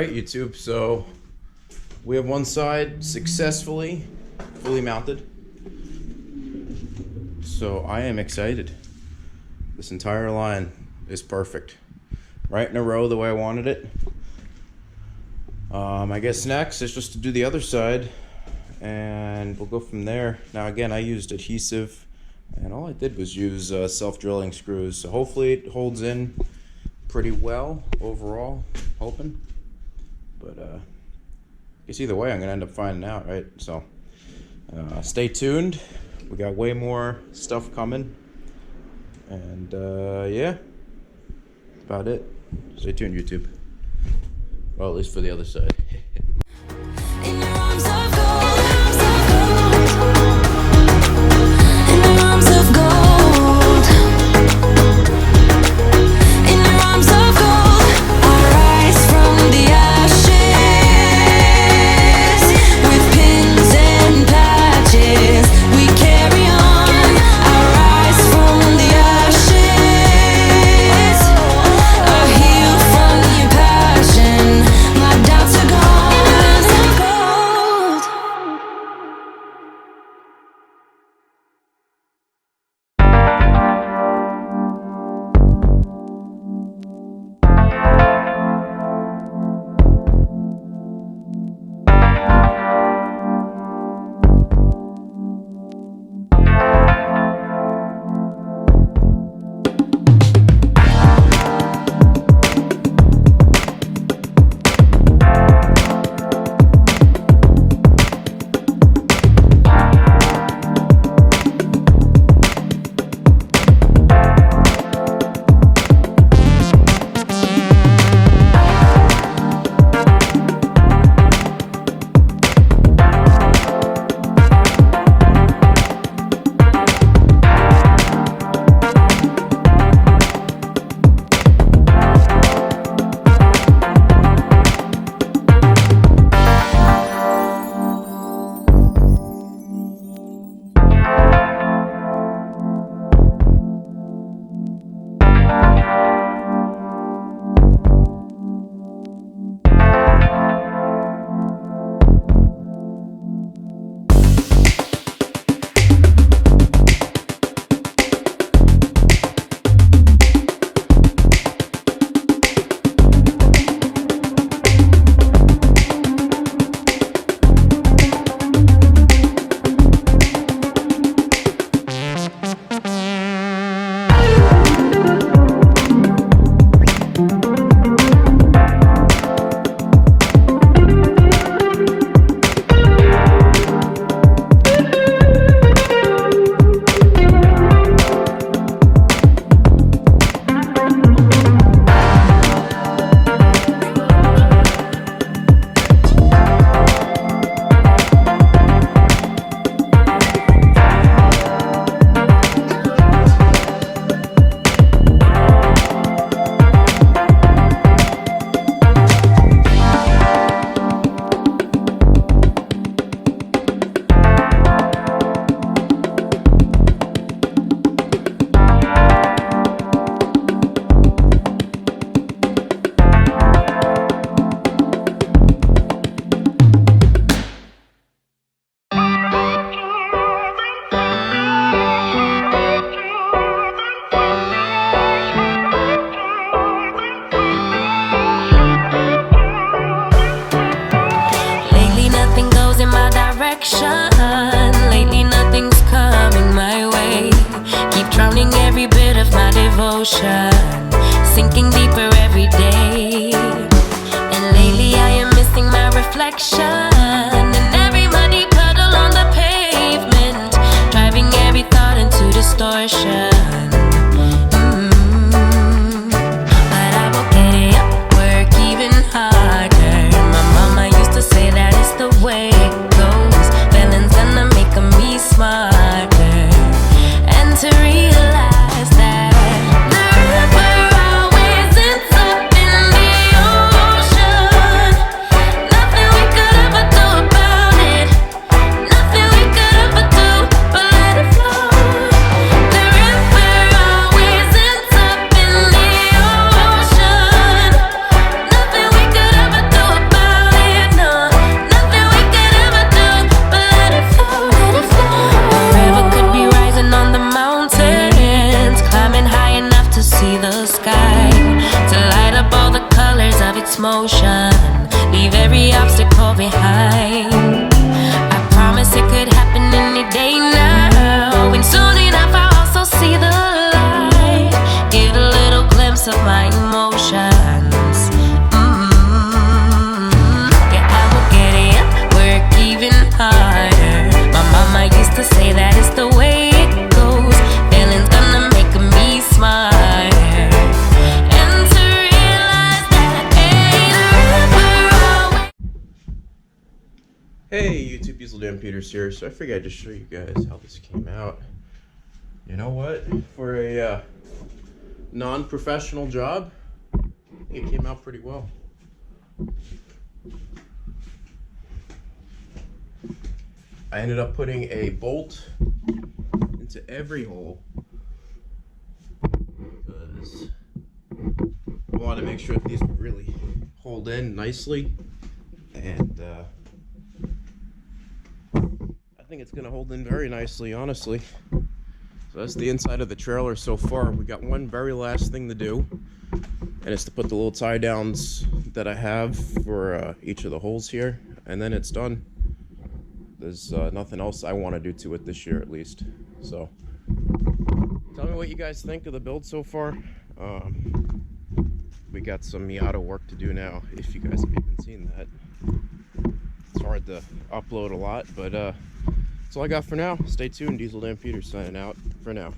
Alright YouTube, so we have one side successfully fully mounted. So I am excited. This entire line is perfect. Right in a row the way I wanted it. I guess next is just to do the other side and we'll go from there. Now again, I used adhesive and all I did was use self-drilling screws. So hopefully it holds in pretty well overall, hoping. But I guess either way I'm gonna end up finding out, right? So stay tuned. We got way more stuff coming. And yeah, that's about it. Stay tuned, YouTube. Well, at least for the other side. In your arms of gold, in your arms of gold, in your arms of gold, I rise from the ashes with pins and patches. We carry on. I rise from the ashes. I heal from your passion. My doubts are gone. Lately nothing's coming my way. Keep drowning every bit of my devotion, sinking deeper every day. And lately I am missing my reflection in every muddy puddle on the pavement, driving every thought into distortion. But I will get up, work even harder. My mama used to say that it's the way it goes. Feelings gonna make me smarter, and to realize that the river always ends up in the ocean. Nothing we could ever do about it. Nothing we could ever do but let it flow. The river of my emotions. Yeah, I will get it up, work even harder. My mama used to say that it's the way it goes. Feeling's gonna make me smarter. And to realize that ain't never always. Hey YouTube, Diesel Dan Peters here. So I figured I'd just show you guys how this came out. You know what? For a non-professional job, I think it came out pretty well. I ended up putting a bolt into every hole because I wanted to make sure that these would really hold in nicely, and I think it's gonna hold in very nicely, honestly. So that's the inside of the trailer so far. We got one very last thing to do, and it's to put the little tie downs that I have for each of the holes here, and then it's done. There's nothing else I want to do to it this year, at least. So tell me what you guys think of the build so far. We got some Miata work to do now, if you guys have even seen that. It's hard to upload a lot, but that's all I got for now. Stay tuned. Diesel Dan Peters signing out for now.